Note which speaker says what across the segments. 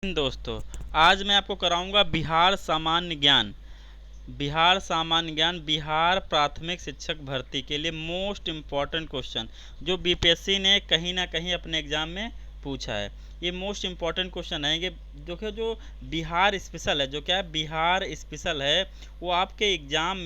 Speaker 1: दोस्तों, आज मैं आपको कराऊंगा बिहार सामान्य ज्ञान। बिहार प्राथमिक शिक्षक भर्ती के लिए मोस्ट इम्पॉर्टेंट क्वेश्चन जो बीपीएससी ने कहीं ना कहीं अपने एग्जाम में पूछा है। ये मोस्ट इम्पॉर्टेंट क्वेश्चन है। ये देखो, जो बिहार स्पेशल है, जो क्या है बिहार स्पेशल है, वो आपके एग्जाम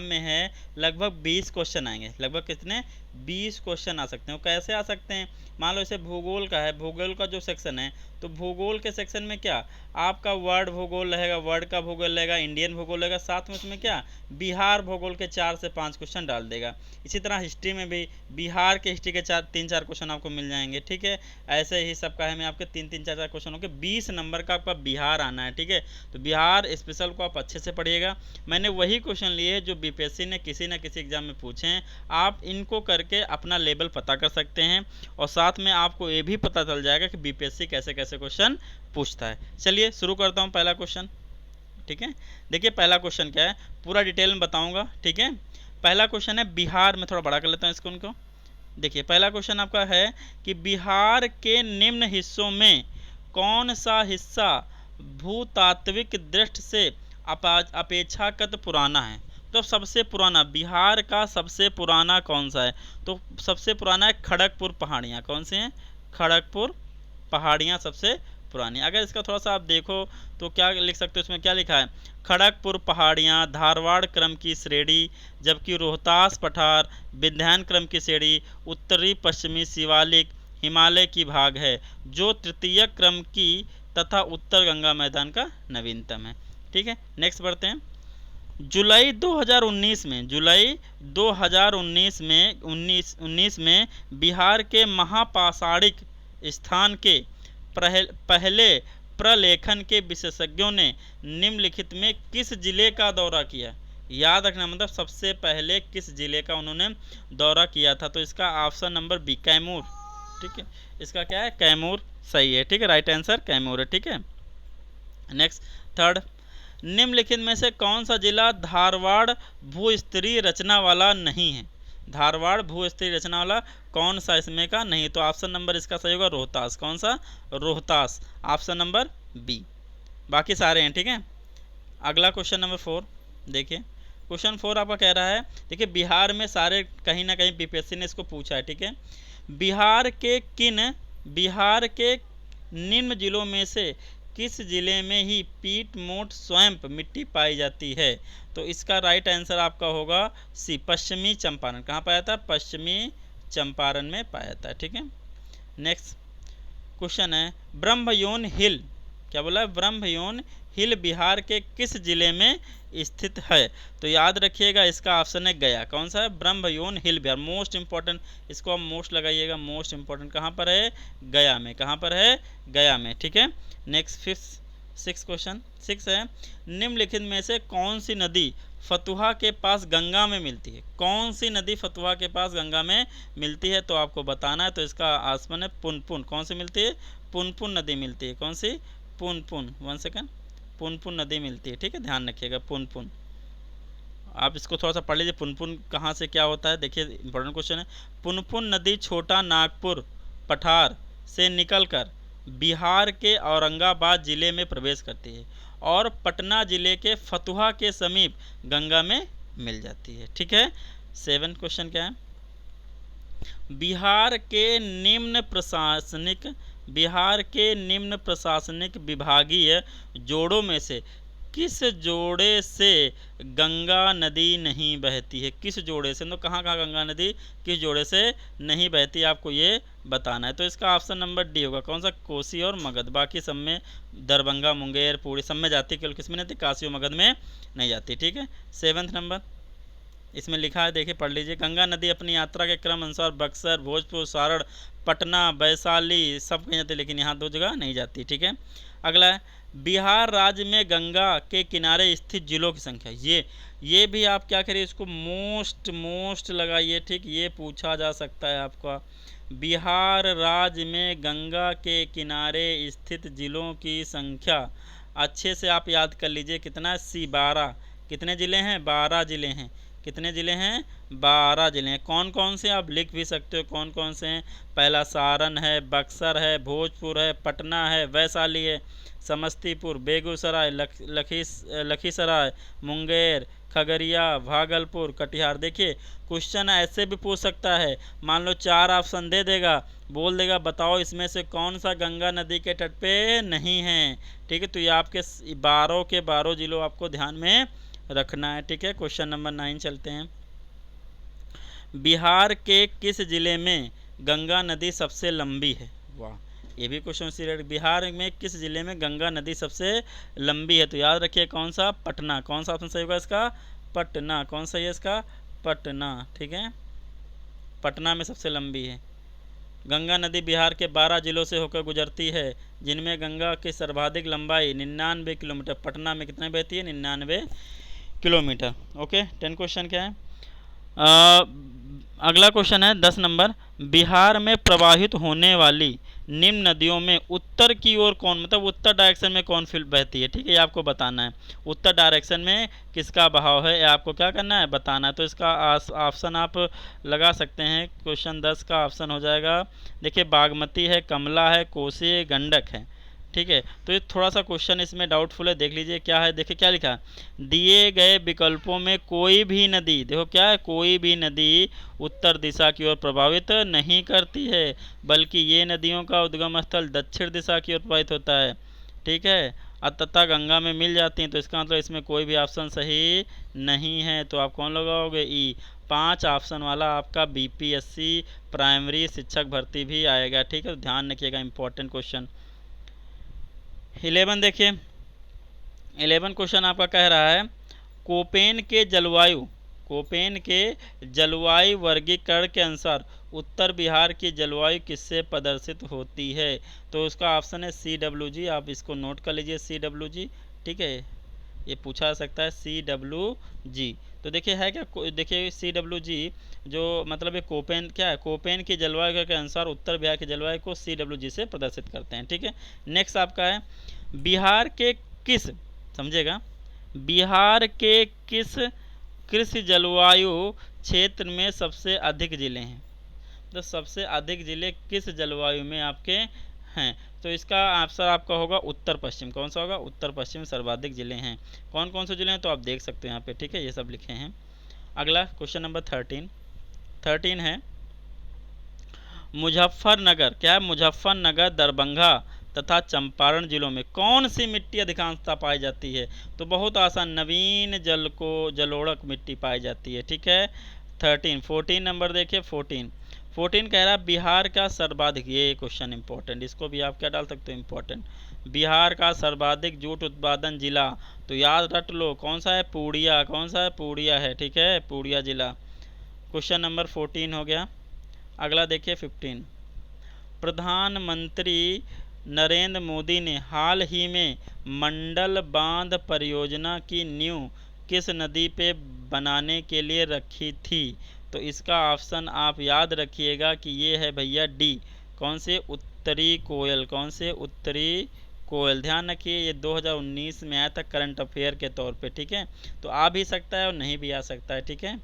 Speaker 1: में है। लगभग 20 क्वेश्चन आएंगे। लगभग कितने? 20 क्वेश्चन आ सकते हैं। वो कैसे आ सकते हैं? मान लो इसे भूगोल का है, भूगोल का जो सेक्शन है, तो भूगोल के सेक्शन में क्या आपका वर्ल्ड भूगोल रहेगा, वर्ल्ड का भूगोल रहेगा, इंडियन भूगोल रहेगा, साथ में उसमें क्या बिहार भूगोल के 4 से 5 क्वेश्चन डाल देगा। इसी तरह हिस्ट्री में भी बिहार के हिस्ट्री के 3-4 क्वेश्चन आपको मिल जाएंगे। ठीक है, ऐसे ही सबका है। मैं आपके 3-3 4-4 क्वेश्चनों के 20 नंबर का आपका बिहार आना है। ठीक है, तो बिहार स्पेशल को आप अच्छे से पढ़िएगा। मैंने वही क्वेश्चन लिए जो बीपीएससी ने किसी न किसी एग्जाम में पूछे हैं। आप इनको करके अपना लेवल पता कर सकते हैं और साथ में आपको ये भी पता चल जाएगा कि बीपीएससी कैसे कैसे क्वेश्चन पूछता है। चलिए शुरू करता हूँ पहला क्वेश्चन। ठीक है, देखिए पहला क्वेश्चन क्या है, पूरा डिटेल में बताऊंगा। ठीक है, पहला क्वेश्चन है बिहार में, थोड़ा बड़ा कर लेता हूँ इसको उनको। देखिए पहला क्वेश्चन आपका है कि बिहार के निम्न हिस्सों में कौन सा हिस्सा भूतात्विक दृष्टि से अपेक्षाकृत पुराना है। तो सबसे पुराना बिहार का सबसे पुराना कौन सा है? तो सबसे पुराना है खड़गपुर पहाड़ियाँ। कौन से हैं? खड़गपुर पहाड़ियाँ सबसे पुरानी। अगर इसका थोड़ा सा आप देखो तो क्या लिख सकते हो, इसमें क्या लिखा है? खड़गपुर पहाड़ियाँ धारवाड़ क्रम की श्रेणी, जबकि रोहतास पठार विंध्यान क्रम की श्रेणी उत्तरी पश्चिमी शिवालिक हिमालय की भाग है, जो तृतीय क्रम की तथा उत्तर गंगा मैदान का नवीनतम है। ठीक है, नेक्स्ट बढ़ते हैं। जुलाई 2019 में 19 में बिहार के महापाषाणिक स्थान के पहले प्रलेखन के विशेषज्ञों ने निम्नलिखित में किस जिले का दौरा किया? याद रखना, मतलब सबसे पहले किस जिले का उन्होंने दौरा किया था? तो इसका ऑप्शन नंबर बी कैमूर। ठीक है, इसका क्या है? कैमूर सही है। ठीक है, राइट आंसर कैमूर है। ठीक है, नेक्स्ट थर्ड, निम्नलिखित में से कौन सा जिला धारवाड़ भूस्तरीय रचना वाला नहीं है? धारवाड़ भूस्तरीय रचना वाला कौन सा इसमें का नहीं? तो ऑप्शन नंबर इसका सही होगा रोहतास। कौन सा? Rohtas, option number B. बाकी सारे हैं। ठीक है, अगला क्वेश्चन नंबर 4 देखिए। क्वेश्चन 4 आपका कह रहा है, देखिए बिहार में सारे कहीं ना कहीं बीपीएससी ने इसको पूछा है। ठीक है, बिहार के निम्न जिलों में से किस जिले में ही पीट मोट स्वैम्प मिट्टी पाई जाती है? तो इसका राइट आंसर आपका होगा सी पश्चिमी चंपारण। कहाँ पाया था? पश्चिमी चंपारण में पाया जाता है। ठीक है, नेक्स्ट क्वेश्चन है ब्रह्मयोन हिल। क्या बोला है? ब्रह्मयोन हिल बिहार के किस जिले में स्थित है? तो याद रखिएगा इसका ऑप्शन है गया। कौन सा है? ब्रह्मयोन हिल बिहार। मोस्ट इंपॉर्टेंट, इसको आप मोस्ट लगाइएगा। मोस्ट इंपॉर्टेंट कहाँ पर है? गया में। कहाँ पर है? गया में। ठीक है, नेक्स्ट सिक्स क्वेश्चन 6 है, निम्नलिखित में से कौन सी नदी फतुहा के पास गंगा में मिलती है? कौन सी नदी फतुहा के पास गंगा में मिलती है? तो आपको बताना है। तो इसका आसमान है पुनपुन। कौन सी मिलती है? पुनपुन नदी मिलती है। कौन सी? पुनपुन। 1 सेकेंड, पुनपुन नदी मिलती है। ठीक है, ध्यान रखिएगा पुनपुन। आप इसको थोड़ा सा पढ़ लीजिए, पुनपुन कहाँ से क्या होता है। देखिए इंपॉर्टेंट क्वेश्चन है। पुनपुन नदी छोटा नागपुर पठार से निकलकर बिहार के औरंगाबाद जिले में प्रवेश करती है और पटना जिले के फतुहा के समीप गंगा में मिल जाती है। ठीक है, 7 क्वेश्चन क्या है? बिहार के निम्न प्रशासनिक विभागीय जोड़ों में से किस जोड़े से गंगा नदी नहीं बहती है? किस जोड़े से? तो कहाँ कहाँ गंगा नदी किस जोड़े से नहीं बहती, आपको ये बताना है। तो इसका ऑप्शन नंबर डी होगा। कौन सा? कोसी और मगध। बाकी सब में दरभंगा मुंगेर पूरी सब में जाती, केवल किस में नहीं जाती? काशी और मगध में नहीं जाती। ठीक है, 7 नंबर इसमें लिखा है, देखिए पढ़ लीजिए। गंगा नदी अपनी यात्रा के क्रम अनुसार बक्सर भोजपुर सारण पटना वैशाली सब कहीं जाती है, लेकिन यहाँ 2 जगह नहीं जाती। ठीक है, अगला है बिहार राज्य में गंगा के किनारे स्थित जिलों की संख्या। ये भी आप क्या करिए, इसको मोस्ट लगाइए। ठीक, ये पूछा जा सकता है आपका। बिहार राज्य में गंगा के किनारे स्थित जिलों की संख्या अच्छे से आप याद कर लीजिए। कितना? सी 12। कितने ज़िले हैं? 12 ज़िले हैं। कितने ज़िले हैं? 12 ज़िले हैं। कौन कौन से आप लिख भी सकते हो कौन कौन से हैं। पहला सारण है, बक्सर है, भोजपुर है, पटना है, वैशाली है, समस्तीपुर, बेगूसराय, लखीसराय, मुंगेर, खगड़िया, भागलपुर, कटिहार। देखिए क्वेश्चन ऐसे भी पूछ सकता है, मान लो 4 ऑप्शन दे देगा, बोल देगा बताओ इसमें से कौन सा गंगा नदी के तट पे नहीं है। ठीक है, तो ये आपके 12 के 12 जिलों आपको ध्यान में रखना है। ठीक है, क्वेश्चन नंबर 9 चलते हैं। बिहार के किस जिले में गंगा नदी सबसे लंबी है? वाह, ये भी क्वेश्चन सीरियस। बिहार में किस जिले में गंगा नदी सबसे लंबी है? तो याद रखिए कौन सा? पटना। कौन सा ऑप्शन सही होगा इसका? पटना। कौन सा है इसका? पटना। ठीक है, पटना में सबसे लंबी है। गंगा नदी बिहार के 12 जिलों से होकर गुजरती है, जिनमें गंगा की सर्वाधिक लंबाई 99 किलोमीटर। पटना में कितने बहती है? 99 किलोमीटर। ओके, 10 क्वेश्चन क्या है? अगला क्वेश्चन है 10 नंबर। बिहार में प्रवाहित होने वाली निम्न नदियों में उत्तर की ओर कौन, मतलब उत्तर डायरेक्शन में कौन फील्ड बहती है? ठीक है, ये आपको बताना है। उत्तर डायरेक्शन में किसका बहाव है, ये आपको क्या करना है? बताना है। तो इसका ऑप्शन आप लगा सकते हैं। क्वेश्चन 10 का ऑप्शन हो जाएगा, देखिए बागमती है, कमला है, कोसी है, गंडक है। ठीक है, तो ये थोड़ा सा क्वेश्चन इसमें डाउटफुल है, देख लीजिए क्या है। देखिए क्या लिखा, दिए गए विकल्पों में कोई भी नदी, देखो क्या है, कोई भी नदी उत्तर दिशा की ओर प्रभावित नहीं करती है, बल्कि ये नदियों का उद्गम स्थल दक्षिण दिशा की ओर प्रभावित होता है। ठीक है, तथा गंगा में मिल जाती हैं। तो इसका मतलब इसमें कोई भी ऑप्शन सही नहीं है। तो आप कौन लगाओगे? ई। 5 ऑप्शन वाला आपका बीपीएससी प्राइमरी शिक्षक भर्ती भी आएगा। ठीक है, तो ध्यान रखिएगा, इंपॉर्टेंट क्वेश्चन। 11 देखिए, 11 क्वेश्चन आपका कह रहा है, कोपेन के जलवायु वर्गीकरण के अनुसार उत्तर बिहार की जलवायु किससे प्रदर्शित होती है? तो उसका ऑप्शन है CWG। आप इसको नोट कर लीजिए, CWG। ठीक है, ये पूछा जा सकता है CWG। तो देखिए है क्या, देखिए CWG जो मतलब ये कोपेन क्या है, कोपेन की जलवायु के अनुसार उत्तर बिहार की जलवायु को CWG से प्रदर्शित करते हैं। ठीक है, नेक्स्ट आपका है, बिहार के किस, समझेगा, बिहार के किस कृषि जलवायु क्षेत्र में सबसे अधिक जिले हैं? तो सबसे अधिक जिले किस जलवायु में आपके हैं? तो इसका आंसर आपका होगा उत्तर पश्चिम। कौन सा होगा? उत्तर पश्चिम सर्वाधिक जिले हैं। कौन कौन से जिले हैं? तो आप देख सकते हो यहाँ पे। ठीक है, ये सब लिखे हैं। अगला क्वेश्चन नंबर 13 है, मुजफ्फरनगर, क्या है, मुजफ्फरनगर, दरभंगा तथा चंपारण जिलों में कौन सी मिट्टी अधिकांशतः पाई जाती है? तो बहुत आसान, नवीन जलोढ़क मिट्टी पाई जाती है। ठीक है, 14 नंबर देखिए, 14 कह रहा है, बिहार का सर्वाधिक, ये क्वेश्चन इंपॉर्टेंट, इसको भी आप क्या डाल सकते हो? इंपॉर्टेंट। बिहार का सर्वाधिक जूट उत्पादन जिला, तो याद रट लो कौन सा है? पूर्णिया। कौन सा है? पूर्णिया है। ठीक है, पूर्णिया जिला। क्वेश्चन नंबर 14 हो गया। अगला देखिए 15, प्रधानमंत्री नरेंद्र मोदी ने हाल ही में मंडल बांध परियोजना की नींव किस नदी पे बनाने के लिए रखी थी? तो इसका ऑप्शन आप याद रखिएगा कि ये है भैया डी। कौन से? उत्तरी कोयल। कौन से? उत्तरी कोयल। ध्यान रखिए, ये 2019 में आया था करंट अफेयर के तौर पे। ठीक है, तो आ भी सकता है और नहीं भी आ सकता है। ठीक है,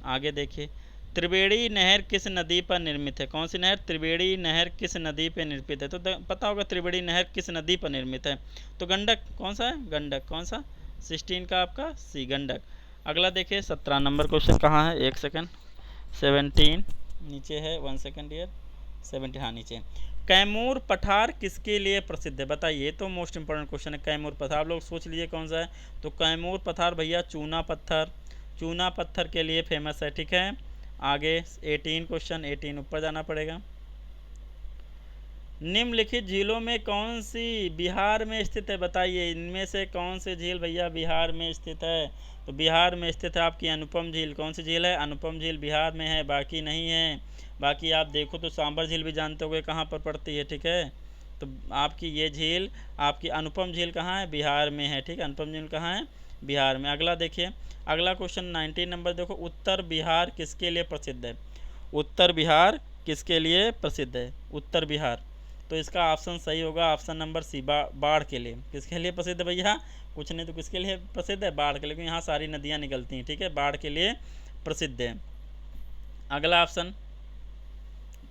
Speaker 1: आगे देखिए, त्रिवेणी नहर किस नदी पर निर्मित है? कौन सी नहर? त्रिवेणी नहर किस नदी पर निर्मित है? तो पता होगा त्रिवेणी नहर किस नदी पर निर्मित है। तो गंडक। कौन सा है? गंडक। कौन सा? 16 का आपका सी, गंडक। अगला देखिए 17 नंबर क्वेश्चन कहाँ है? एक सेकंड, 17 नीचे है, 1 सेकंड ईयर, 17 हाँ नीचे। कैमूर पठार किसके लिए प्रसिद्ध है? बताइए, ये तो मोस्ट इंपॉर्टेंट क्वेश्चन है। कैमूर पठार आप लोग सोच लीजिए कौन सा है। तो कैमूर पठार भैया चूना पत्थर के लिए फेमस है। ठीक है, आगे 18 क्वेश्चन, 18 ऊपर जाना पड़ेगा। निम्नलिखित झीलों में कौन सी बिहार में स्थित है? बताइए, इनमें से कौन सी झील भैया बिहार में स्थित है? तो बिहार में स्थित है आपकी अनुपम झील। कौन सी झील है? अनुपम झील बिहार में है, बाकी नहीं है। बाकी आप देखो तो सांबर झील भी जानते होगे कहाँ पर पड़ती है। ठीक है, तो आपकी ये झील, आपकी अनुपम झील कहाँ है? बिहार में है। ठीक है, अनुपम झील कहाँ है? बिहार में। अगला देखिए, अगला क्वेश्चन 19 नंबर देखो, उत्तर बिहार किसके लिए प्रसिद्ध है? उत्तर बिहार किसके लिए प्रसिद्ध है? उत्तर बिहार, तो इसका ऑप्शन सही होगा ऑप्शन नंबर सी, बाढ़ के लिए। किसके लिए प्रसिद्ध है भैया? कुछ नहीं तो किसके लिए प्रसिद्ध है? बाढ़ के लिए, क्योंकि यहाँ सारी नदियाँ निकलती हैं, ठीक है, बाढ़ के लिए प्रसिद्ध है। अगला ऑप्शन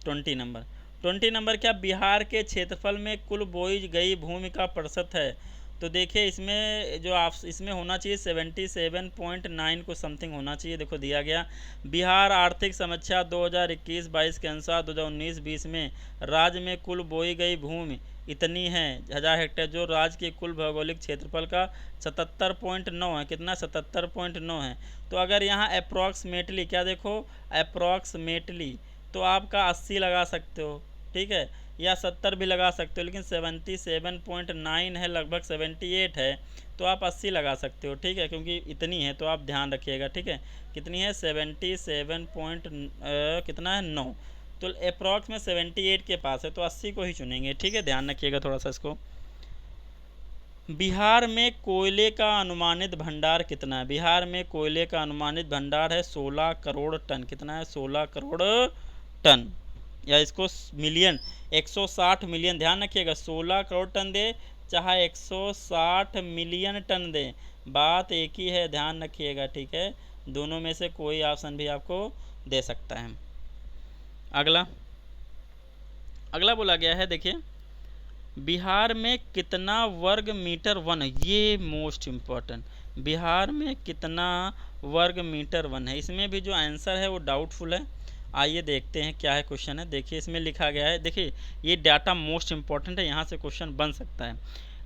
Speaker 1: 20 नंबर। 20 नंबर क्या बिहार के क्षेत्रफल में कुल बोई गई भूमि का प्रतिशत है? तो देखिए इसमें जो आप इसमें होना चाहिए 77.9 को समथिंग होना चाहिए। देखो दिया गया बिहार आर्थिक समीक्षा 2021-22 के अनुसार 2019-20 में राज्य में कुल बोई गई भूमि इतनी है 1000 हेक्टेयर, जो राज्य के कुल भौगोलिक क्षेत्रफल का 77.9 है। कितना? 77.9 है। तो अगर यहाँ अप्रॉक्सीमेटली क्या देखो, अप्रॉक्सीमेटली तो आपका 80 लगा सकते हो, ठीक है, या 70 भी लगा सकते हो, लेकिन 77.9 है, लगभग 78 है, तो आप 80 लगा सकते हो, ठीक है, क्योंकि इतनी है, तो आप ध्यान रखिएगा, ठीक है। कितनी है? 77 पॉइंट कितना है? 9। तो अप्रॉक्स में 78 के पास है, तो 80 को ही चुनेंगे, ठीक है, ध्यान रखिएगा थोड़ा सा इसको। बिहार में कोयले का अनुमानित भंडार कितना है? बिहार में कोयले का अनुमानित भंडार है 16 करोड़ टन। कितना है? 16 करोड़ टन, या इसको मिलियन, 160 मिलियन, ध्यान रखिएगा, 16 करोड़ टन दे चाहे 160 मिलियन टन दे, बात एक ही है, ध्यान रखिएगा, ठीक है, दोनों में से कोई ऑप्शन भी आपको दे सकता है। अगला अगला बोला गया है, देखिए बिहार में कितना वर्ग मीटर वन है? ये मोस्ट इम्पॉर्टेंट, बिहार में कितना वर्ग मीटर वन है? इसमें भी जो आंसर है वो डाउटफुल है। आइए देखते हैं क्या है क्वेश्चन है। देखिए इसमें लिखा गया है, देखिए ये डाटा मोस्ट इम्पॉर्टेंट है, यहाँ से क्वेश्चन बन सकता है।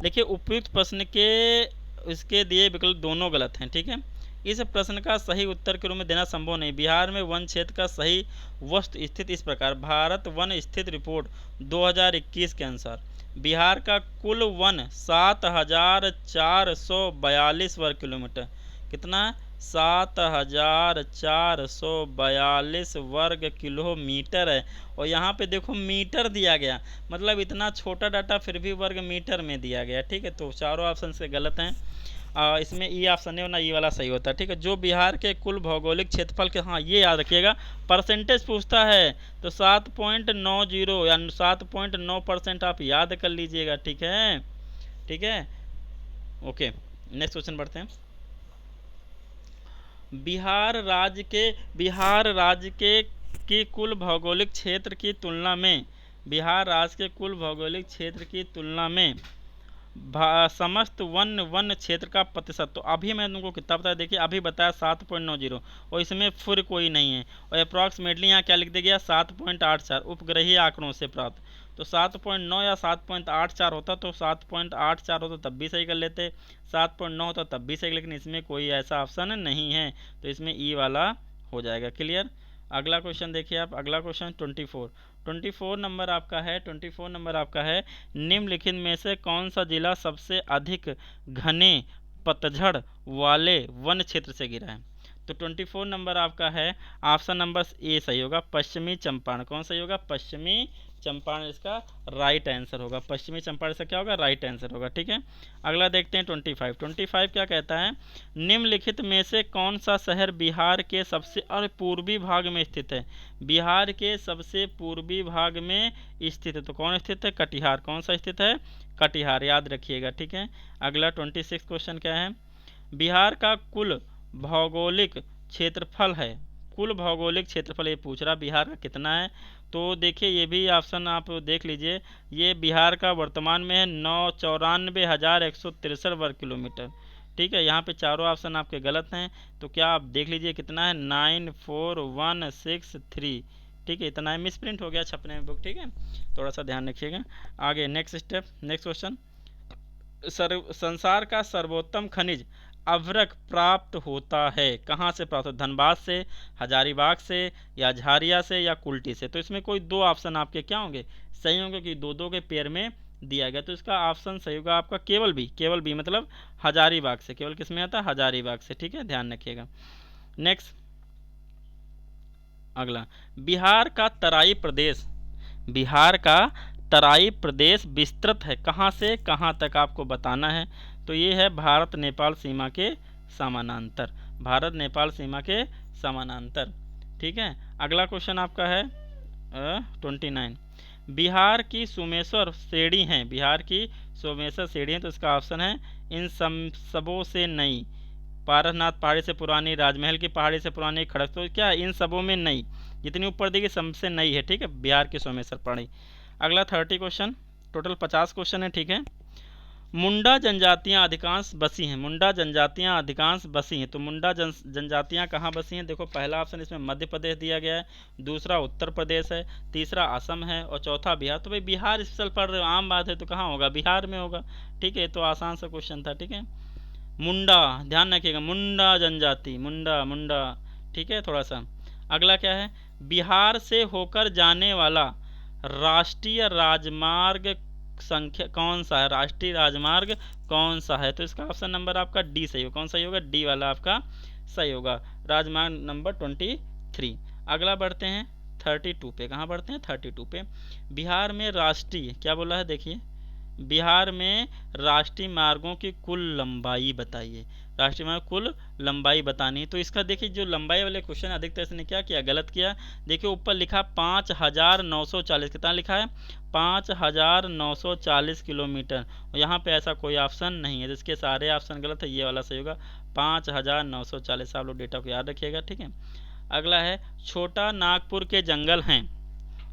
Speaker 1: देखिए उपयुक्त प्रश्न के इसके दिए विकल्प दोनों गलत हैं, ठीक है। इस प्रश्न का सही उत्तर के रूप में देना संभव नहीं। बिहार में वन क्षेत्र का सही वस्तु स्थिति इस प्रकार, भारत वन स्थित रिपोर्ट 2021 के अनुसार बिहार का कुल वन 7442 वर्ग किलोमीटर। कितना? 7442 वर्ग किलोमीटर है। और यहाँ पे देखो मीटर दिया गया, मतलब इतना छोटा डाटा फिर भी वर्ग मीटर में दिया गया, ठीक है। तो चारों ऑप्शन से गलत हैं। इसमें ई ऑप्शन है ना, ये वाला सही होता है, ठीक है। जो बिहार के कुल भौगोलिक क्षेत्रफल के, हाँ ये याद रखिएगा, परसेंटेज पूछता है तो 7.90 या 7.9% आप याद कर लीजिएगा, ठीक है, ठीक है, ओके। नेक्स्ट क्वेश्चन बढ़ते हैं। बिहार राज्य के की कुल भौगोलिक क्षेत्र की तुलना में, बिहार राज्य के कुल भौगोलिक क्षेत्र की तुलना में समस्त वन क्षेत्र का प्रतिशत, तो अभी मैं तुमको कितना बताया, देखिए अभी बताया 7.90 और इसमें फुर कोई नहीं है, और अप्रॉक्सीमेटली यहाँ क्या लिख दिया गया 7.84 उपग्रही आंकड़ों से प्राप्त। तो 7.9 या 7.84 होता तो 7.84 होता तब भी सही कर लेते, 7.9 होता तब भी सही, लेकिन इसमें कोई ऐसा ऑप्शन नहीं है, तो इसमें ई वाला हो जाएगा। क्लियर। अगला क्वेश्चन देखिए आप, अगला क्वेश्चन 24 नंबर आपका है। 24 नंबर आपका है, निम्नलिखित में से कौन सा जिला सबसे अधिक घने पतझड़ वाले वन क्षेत्र से घिरा है? तो 24 नंबर आपका है, ऑप्शन नंबर ए सही होगा, पश्चिमी चंपारण। कौन सही होगा? पश्चिमी चंपारण इसका राइट आंसर होगा। पश्चिमी चंपारण इसका क्या होगा? राइट आंसर होगा, ठीक है। अगला देखते हैं 25 क्या कहता है, निम्नलिखित में से कौन सा शहर बिहार के सबसे और पूर्वी भाग में स्थित है? बिहार के सबसे पूर्वी भाग में स्थित है, तो कौन स्थित है? कटिहार। कौन सा स्थित है? कटिहार, याद रखिएगा, ठीक है। अगला 26 क्वेश्चन क्या है, बिहार का कुल भौगोलिक क्षेत्रफल है, कुल भौगोलिक क्षेत्रफल ये पूछ रहा बिहार का कितना है? तो देखिए ये भी ऑप्शन आप देख लीजिए, ये बिहार का वर्तमान में है 94,163 वर्ग किलोमीटर, ठीक है। यहाँ पे चारों ऑप्शन आपके गलत हैं, तो क्या आप देख लीजिए कितना है 94,163, ठीक है, इतना है, मिस प्रिंट हो गया छपने में बुक, ठीक है, थोड़ा सा ध्यान रखिएगा। आगे नेक्स्ट स्टेप, नेक्स्ट क्वेश्चन, संसार का सर्वोत्तम खनिज अभ्रक प्राप्त होता है, कहाँ से प्राप्त होता है? धनबाद से, हजारीबाग से, या झारिया से, या कुल्टी से? तो इसमें कोई दो ऑप्शन आपके क्या होंगे? सही होंगे, कि दो के पेयर में दिया गया, तो इसका ऑप्शन सही होगा आपका केवल बी मतलब हजारीबाग से। केवल किस में आता है? हजारीबाग से, ठीक है, ध्यान रखिएगा। नेक्स्ट अगला, बिहार का तराई प्रदेश विस्तृत है, कहाँ से कहाँ तक आपको बताना है? तो ये है भारत नेपाल सीमा के समानांतर, भारत नेपाल सीमा के समानांतर, ठीक है। अगला क्वेश्चन आपका है 29, बिहार की सोमेश्वर श्रेणी हैं, बिहार की सोमेश्वर श्रेणी है, तो इसका ऑप्शन है इन सबों से नई। पारसनाथ पहाड़ी से पुरानी, राजमहल की पहाड़ी से पुरानी, खड़गपुर, क्या इन सबों में नई, जितनी ऊपर देखिए सबसे नई है, ठीक है, बिहार की सोमेश्वर पहाड़ी। अगला 30 क्वेश्चन, टोटल 50 क्वेश्चन है, ठीक है। मुंडा जनजातियां अधिकांश बसी हैं, मुंडा जनजातियां अधिकांश बसी हैं, तो मुंडा जनजातियां कहाँ बसी हैं? देखो पहला ऑप्शन इसमें मध्य प्रदेश दिया गया है, दूसरा उत्तर प्रदेश है, तीसरा असम है और चौथा बिहार। तो भाई बिहार स्पेशल पढ़ रहे हो, आम बात है, तो कहाँ होगा? बिहार में होगा, ठीक है। तो आसान सा क्वेश्चन था, ठीक है। मुंडा, ध्यान रखिएगा, मुंडा जनजाति, मुंडा मुंडा, ठीक है। थोड़ा सा अगला क्या है? बिहार से होकर जाने वाला राष्ट्रीय राजमार्ग संख्या कौन सा है? राष्ट्रीय राजमार्ग कौन सा है? तो इसका ऑप्शन नंबर आपका डी सही होगा। कौन सही होगा? डी वाला आपका सही होगा, राजमार्ग नंबर 23। अगला बढ़ते हैं 32 पे। कहाँ बढ़ते हैं? 32 पे। बिहार में राष्ट्रीय, क्या बोला है देखिए, बिहार में राष्ट्रीय मार्गों की कुल लंबाई बताइए। राष्ट्रीय मार्ग कुल लंबाई बतानी है, तो इसका देखिए जो लंबाई वाले क्वेश्चन अधिकतर इसने क्या किया? गलत किया। देखिए ऊपर लिखा 5940, कितना लिखा है? 5940 किलोमीटर, और यहाँ पे ऐसा कोई ऑप्शन नहीं है, जिसके सारे ऑप्शन गलत है, ये वाला सही होगा 5940। आप लोग डेटा को याद रखिएगा, ठीक है। अगला है छोटा नागपुर के जंगल हैं,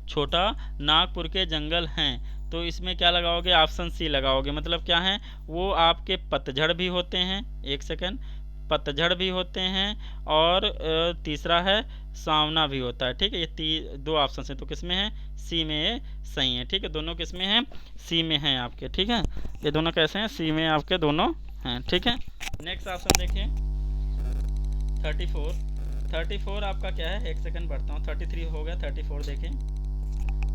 Speaker 1: छोटा नागपुर के जंगल हैं, तो इसमें क्या लगाओगे? ऑप्शन सी लगाओगे। मतलब क्या है? वो आपके पतझड़ भी होते हैं, एक सेकंड, पतझड़ भी होते हैं, और तीसरा है सावना भी होता है, ठीक है। ये दो ऑप्शन हैं, तो किसमें है? सी में सही है, ठीक है। दोनों किसमें हैं? सी में हैं आपके, ठीक है। ये दोनों कैसे हैं? सी में आपके दोनों हैं, ठीक है। नेक्स्ट ऑप्शन देखिए 34। 34 आपका क्या है? एक सेकंड बढ़ता हूँ, 33 हो गया, 34 देखिए।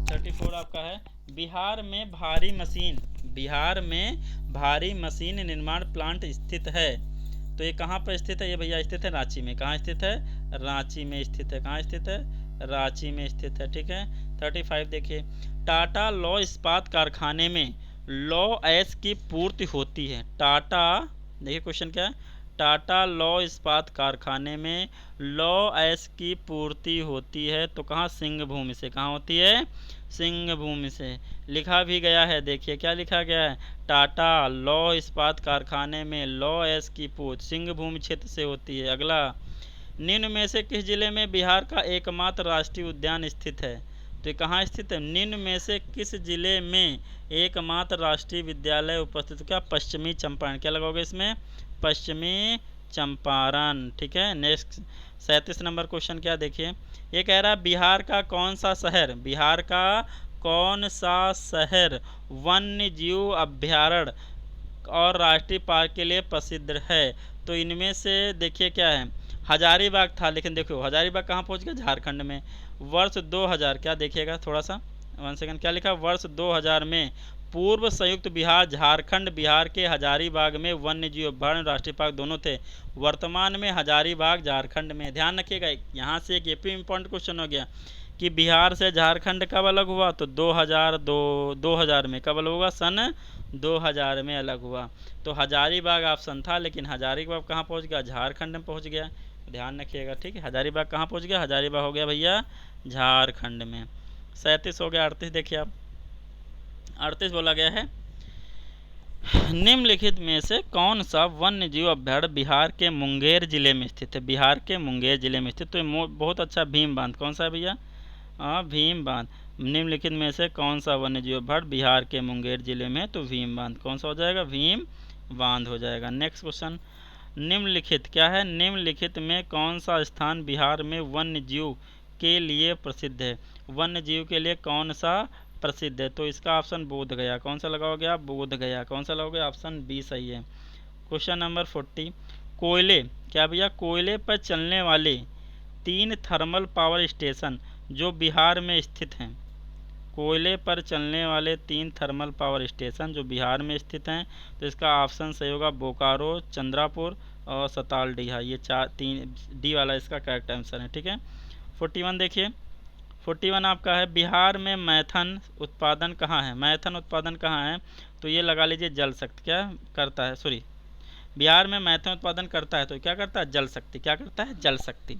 Speaker 1: 34 आपका है बिहार में भारी मशीन, बिहार में भारी मशीन निर्माण प्लांट स्थित है, तो ये कहाँ पर स्थित है? ये भैया स्थित है रांची में। कहाँ स्थित है? रांची में स्थित है। कहाँ स्थित है? रांची में स्थित है, ठीक है। 35 देखिए, टाटा लॉ इस्पात कारखाने में लॉ ऐश की पूर्ति होती है। टाटा, देखिए क्वेश्चन क्या है? टाटा लॉ इस्पात कारखाने में लॉ ऐश की पूर्ति होती है, तो कहाँ? सिंह भूमि से। कहाँ होती है? सिंह भूमि से। लिखा भी गया है, देखिए क्या लिखा गया है? टाटा लॉ इस्पात कारखाने में लॉ ऐश की पूर्ति सिंह भूमि क्षेत्र से होती है। अगला, निम्न में से किस जिले में बिहार का एकमात्र राष्ट्रीय उद्यान स्थित है? तो कहाँ स्थित है? निम्न में से किस जिले में एकमात्र राष्ट्रीय विद्यालय उपस्थित? क्या? पश्चिमी चंपारण। क्या लगाओगे इसमें? पश्चिमी चंपारण, ठीक है। नेक्स्ट 37 नंबर क्वेश्चन क्या देखिए, ये कह रहा है बिहार का कौन सा शहर, बिहार का कौन सा शहर वन्य जीव अभ्यारण्य और राष्ट्रीय पार्क के लिए प्रसिद्ध है? तो इनमें से देखिए क्या है? हजारीबाग था, लेकिन देखो हजारीबाग कहाँ पहुँच गया? झारखंड में। वर्ष 2000, क्या देखिएगा थोड़ा सा, 1 सेकंड, क्या लिखा? वर्ष 2000 में पूर्व संयुक्त बिहार झारखंड बिहार के हजारीबाग में वन्य जीव अभ्यारण्य राष्ट्रीय पार्क दोनों थे। वर्तमान में हजारीबाग झारखंड में। ध्यान रखिएगा, यहाँ से एक ये भी इम्पोर्टेंट क्वेश्चन हो गया कि बिहार से झारखंड कब अलग हुआ? तो 2000 में। कब अलग हुआ? सन 2000 में अलग हुआ। तो हजारीबाग ऑप्शन था, लेकिन हजारीबाग कहाँ पहुँच गया? झारखंड में पहुँच गया। ध्यान रखिएगा, ठीक है। हजारीबाग कहाँ पहुँच गया? हजारीबाग हो गया भैया झारखंड में। 37 हो गया। 38 देखिए आप, 38 बोला गया है निम्नलिखित में से कौन सा वन्य जीव अभ्यारण्य बिहार के मुंगेर जिले में स्थित है? बिहार के मुंगेर जिले में स्थित। तो बहुत अच्छा, भीम बांध। कौन सा है भैया? भीम बांध। निम्नलिखित में से कौन सा वन्य जीव अभ्यारण्य बिहार के मुंगेर जिले में? तो भीम बांध। कौन सा हो जाएगा? भीम बांध हो जाएगा। नेक्स्ट क्वेश्चन, निम्नलिखित क्या है? निम्नलिखित में कौन सा स्थान बिहार में वन्य जीव के लिए प्रसिद्ध है? वन्य जीव के लिए कौन सा प्रसिद्ध है? तो इसका ऑप्शन बोध गया। कौन सा लगाओगे आप? बोध गया। कौन सा लगाओगे? ऑप्शन बी सही है। क्वेश्चन नंबर 40, कोयले, क्या भैया? कोयले पर चलने वाले 3 थर्मल पावर स्टेशन जो बिहार में स्थित हैं। कोयले पर चलने वाले 3 थर्मल पावर स्टेशन जो बिहार में स्थित हैं, तो इसका ऑप्शन सही होगा बोकारो, चंद्रापुर और सतालडीहा। ये 3 डी वाला इसका करेक्ट आंसर है, ठीक है। 41 देखिए, 41 आपका है बिहार में मैथन उत्पादन कहाँ है? मैथन उत्पादन कहाँ है? तो ये लगा लीजिए जल शक्ति क्या करता है, सॉरी, बिहार में मैथन उत्पादन करता है, तो क्या करता है? जल शक्ति। क्या करता है? जल शक्ति।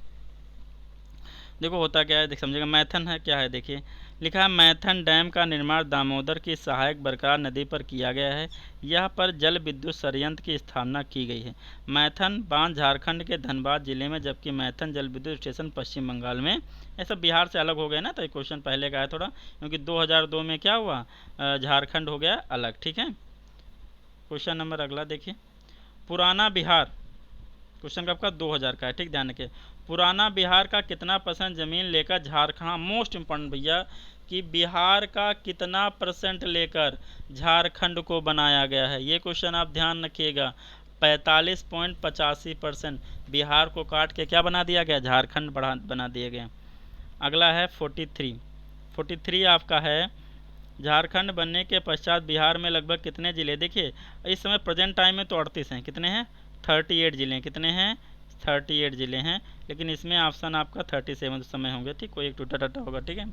Speaker 1: देखो होता क्या है, देख समझेगा। मैथन है क्या है, देखिए लिखा है मैथन डैम का निर्माण दामोदर की सहायक बरकरार नदी पर किया गया है। यह पर जल विद्युत संयंत्र की स्थापना की गई है। मैथन बांध झारखंड के धनबाद जिले में, जबकि मैथन जल विद्युत स्टेशन पश्चिम बंगाल में। ऐसा बिहार से अलग हो गया ना, तो ये क्वेश्चन पहले का है थोड़ा, क्योंकि 2002 में क्या हुआ, झारखंड हो गया अलग। ठीक है, क्वेश्चन नंबर अगला देखिए। पुराना बिहार, क्वेश्चन कब का, 2000 का है, ठीक ध्यान रखिए। पुराना बिहार का कितना परसेंट जमीन लेकर झारखंड, मोस्ट इंपॉर्टेंट भैया, कि बिहार का कितना परसेंट लेकर झारखंड को बनाया गया है, ये क्वेश्चन आप ध्यान रखिएगा। 45.85% बिहार को काट के क्या बना दिया गया, झारखंड बना दिया गया। अगला है 43 आपका है, झारखंड बनने के पश्चात बिहार में लगभग कितने ज़िले, देखिए इस समय प्रेजेंट टाइम में तो 38 हैं, कितने हैं, 38 ज़िले, कितने हैं, 38 ज़िले हैं, लेकिन इसमें ऑप्शन आपका 37 उस समय होंगे, ठीक, कोई एक टूटा टटा होगा। ठीक है,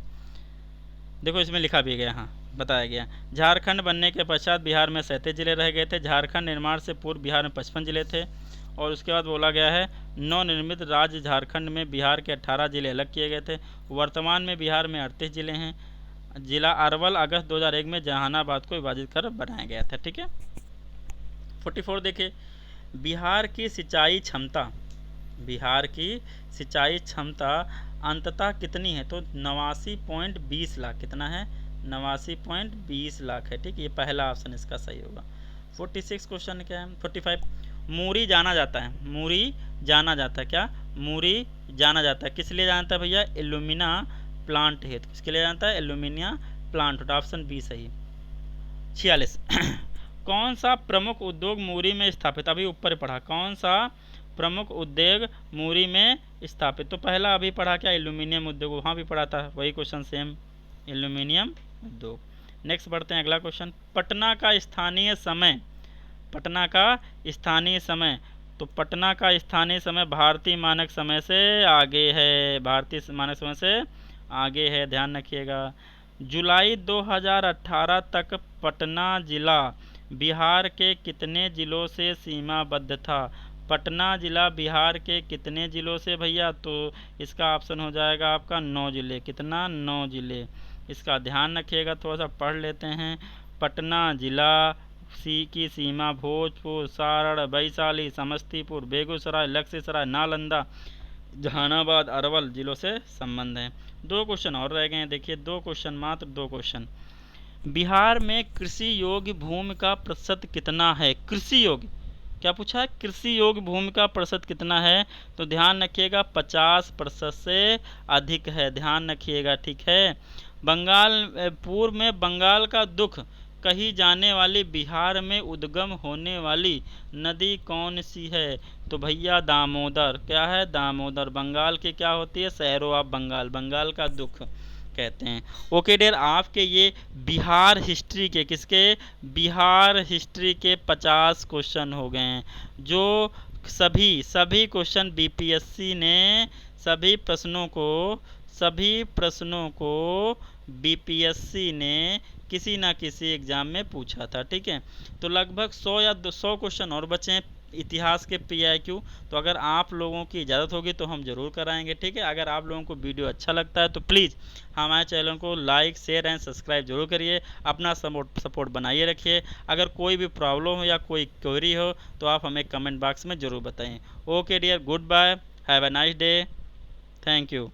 Speaker 1: देखो इसमें लिखा भी गया, हाँ बताया गया, झारखंड बनने के पश्चात बिहार में 37 ज़िले रह गए थे। झारखंड निर्माण से पूर्व बिहार में 55 ज़िले थे। और उसके बाद बोला गया है नवनिर्मित राज्य झारखंड में बिहार के 18 ज़िले अलग किए गए थे। वर्तमान में बिहार में 38 ज़िले हैं। जिला अरवल अगस्त 2001 में जहानाबाद को विभाजित कर बनाया गया था। ठीक है, 44 देखिए, बिहार की सिंचाई क्षमता, बिहार की सिंचाई क्षमता अंततः कितनी है, तो 89.20 लाख, कितना है, 89.20 लाख है। ठीक, ये पहला ऑप्शन इसका सही होगा। 46 क्वेश्चन क्या है, 45, मूरी जाना जाता है, मूरी जाना जाता है, क्या मूरी जाना जाता है, किस लिए जानता है भैया, एल्यूमिना प्लांट है, तो किसके लिए जानता है, एल्यूमिनिया प्लांट, ऑप्शन बी सही। 46 कौन सा प्रमुख उद्योग मूरी में स्थापित, अभी ऊपर पढ़ा, कौन सा प्रमुख उद्योग मूरी में स्थापित, तो पहला अभी पढ़ा क्या, एल्यूमिनियम उद्योग, वहाँ भी पढ़ा था, वही क्वेश्चन सेम, एल्यूमिनियम उद्योग। नेक्स्ट बढ़ते हैं अगला क्वेश्चन, पटना का स्थानीय समय, पटना का स्थानीय समय, तो पटना का स्थानीय समय भारतीय मानक समय से आगे है, भारतीय मानक समय से आगे है, ध्यान रखिएगा। जुलाई 2018 तक पटना जिला बिहार के कितने ज़िलों से सीमाबद्ध था, पटना ज़िला बिहार के कितने ज़िलों से भैया, तो इसका ऑप्शन हो जाएगा आपका 9 ज़िले, कितना, 9 ज़िले। इसका ध्यान रखिएगा, थोड़ा सा पढ़ लेते हैं। पटना ज़िला की सीमा भोजपुर, सारण, वैशाली, समस्तीपुर, बेगूसराय, लखीसराय, नालंदा, जहानाबाद, अरवल जिलों से संबंध है। 2 क्वेश्चन और रह गए हैं, देखिए 2 क्वेश्चन, मात्र 2 क्वेश्चन। बिहार में कृषि योग्य भूमि का प्रतिशत कितना है, कृषि योग्य, क्या पूछा है, कृषि योग्य भूमि का प्रतिशत कितना है, तो ध्यान रखिएगा 50% से अधिक है, ध्यान रखिएगा। ठीक है, बंगाल पूर्व में बंगाल का दुख कही जाने वाली बिहार में उद्गम होने वाली नदी कौन सी है, तो भैया दामोदर, क्या है, दामोदर, बंगाल की क्या होती है, शहरों ऑफ बंगाल, बंगाल का दुख कहते हैं। ओके डियर, आपके ये बिहार हिस्ट्री के, किसके, बिहार हिस्ट्री के 50 क्वेश्चन हो गए हैं, जो सभी क्वेश्चन बीपीएससी ने सभी प्रश्नों को बीपीएससी ने किसी ना किसी एग्ज़ाम में पूछा था। ठीक है, तो लगभग 100 या 200 क्वेश्चन और बचे हैं इतिहास के पीआईक्यू, तो अगर आप लोगों की इजाज़त होगी तो हम ज़रूर कराएंगे। ठीक है, अगर आप लोगों को वीडियो अच्छा लगता है तो प्लीज़ हमारे चैनल को लाइक, शेयर एंड सब्सक्राइब जरूर करिए, अपना सपोर्ट बनाइए रखिए। अगर कोई भी प्रॉब्लम हो या कोई क्वेरी हो तो आप हमें कमेंट बॉक्स में ज़रूर बताएं। Okay dear, goodbye, have a nice day, thank you.